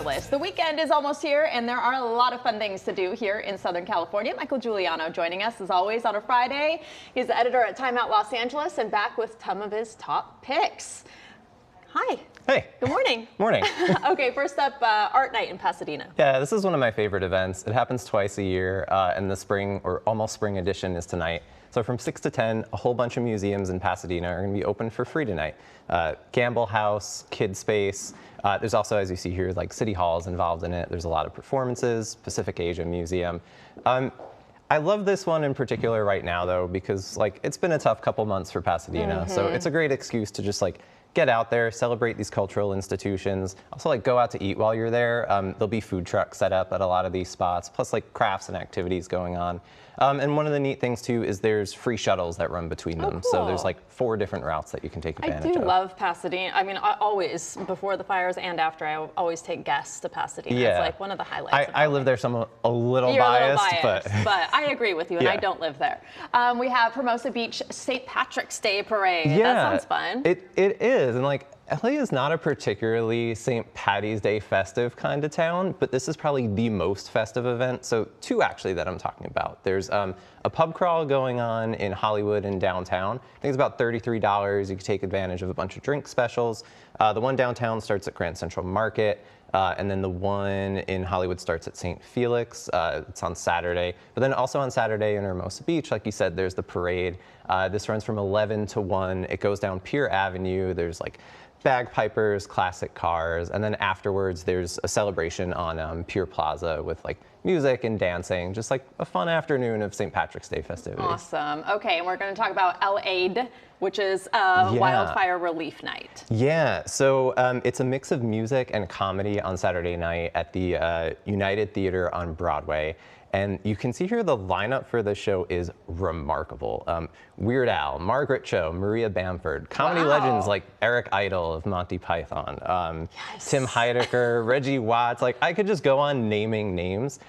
list. The weekend is almost here, and there are a lot of fun things to do here in Southern California. Michael Juliano joining us, as always, on a Friday. He's the editor at Time Out Los Angeles and back with some of his top picks. Hi. Hey. Good morning. Morning. Okay, first up, Art Night in Pasadena. Yeah, this is one of my favorite events. It happens twice a year, and the spring, or almost spring edition, is tonight. So from 6 to 10, a whole bunch of museums in Pasadena are going to be open for free tonight. Gamble House, Kid Space. There's also, as you see here, like City Hall is involved in it. There's a lot of performances, Pacific Asia Museum. I love this one in particular right now, though, because like it's been a tough couple months for Pasadena. So it's a great excuse to just like get out there, celebrate these cultural institutions. Also, like, go out to eat while you're there. There'll be food trucks set up at a lot of these spots, plus like crafts and activities going on. And one of the neat things too is there's free shuttles that run between them. Cool. So there's like 4 different routes that you can take advantage of. I do love Pasadena. I mean, I always, before the fires and after, I always take guests to Pasadena. Yeah. It's like one of the highlights. I live there, so I'm a little You're biased, a little biased, but I agree with you, and Yeah. I don't live there. We have Hermosa Beach St. Patrick's Day Parade. Yeah, That sounds fun. It is, and like LA is not a particularly St. Patty's Day festive kind of town, but this is probably the most festive event. So 2 actually that I'm talking about. There's a pub crawl going on in Hollywood and downtown. I think it's about $33. You can take advantage of a bunch of drink specials. The one downtown starts at Grand Central Market. And then the one in Hollywood starts at St. Felix. It's on Saturday. But then also on Saturday in Hermosa Beach, like you said, there's the parade. This runs from 11 to 1. It goes down Pier Avenue. There's like bagpipers, classic cars, and then afterwards there's a celebration on Pier Plaza with like music and dancing, just like a fun afternoon of St. Patrick's Day festivities. Awesome. Okay, and we're going to talk about L.Aid, which is a wildfire relief night. Yeah, so it's a mix of music and comedy on Saturday night at the United Theater on Broadway. And you can see here the lineup for the show is remarkable. Weird Al, Margaret Cho, Maria Bamford, comedy legends like Eric Idle of Monty Python, Tim Heidecker, Reggie Watts. Like, I could just go on naming names.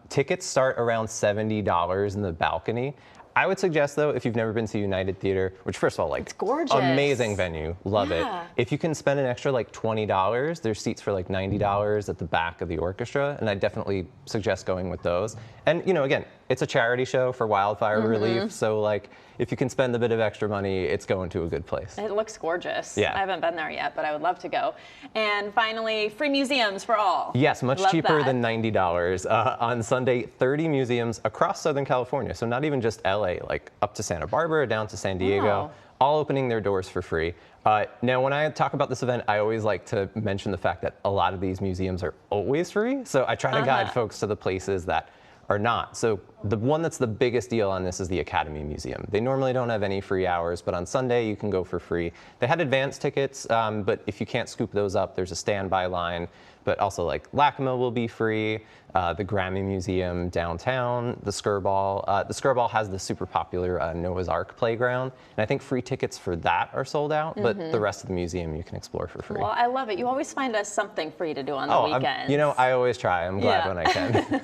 Tickets start around $70 in the balcony. I would suggest, though, if you've never been to United Theater, which first of all, like, it's gorgeous. Amazing venue, love it. If you can spend an extra like $20, there's seats for like $90 at the back of the orchestra, and I definitely suggest going with those. And you know, again, it's a charity show for wildfire relief, so like if you can spend a bit of extra money, it's going to a good place. It looks gorgeous. Yeah. I haven't been there yet, but I would love to go. And finally, free museums for all. Yes, much Love cheaper that. than $90. On Sunday, 30 museums across Southern California, so not even just LA, like up to Santa Barbara, down to San Diego, Wow. all opening their doors for free. Now, when I talk about this event, I always like to mention the fact that a lot of these museums are always free, so I try to guide folks to the places that are not. So the one that's the biggest deal on this is the Academy Museum. They normally don't have any free hours, but on Sunday you can go for free. They had advance tickets, but if you can't scoop those up, there's a standby line. But also like LACMA will be free, the Grammy Museum downtown, the Skirball. The Skirball has the super popular Noah's Ark playground, and I think free tickets for that are sold out, but the rest of the museum you can explore for free. Well, I love it. You always find us something free to do on the weekends. You know, I always try. I'm glad when I can.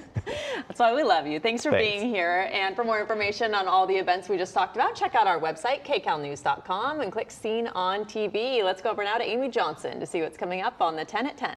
That's why we love you. Thanks for being here. And for more information on all the events we just talked about, check out our website, kcalnews.com, and click Seen on TV. Let's go over now to Amy Johnson to see what's coming up on the 10 at 10.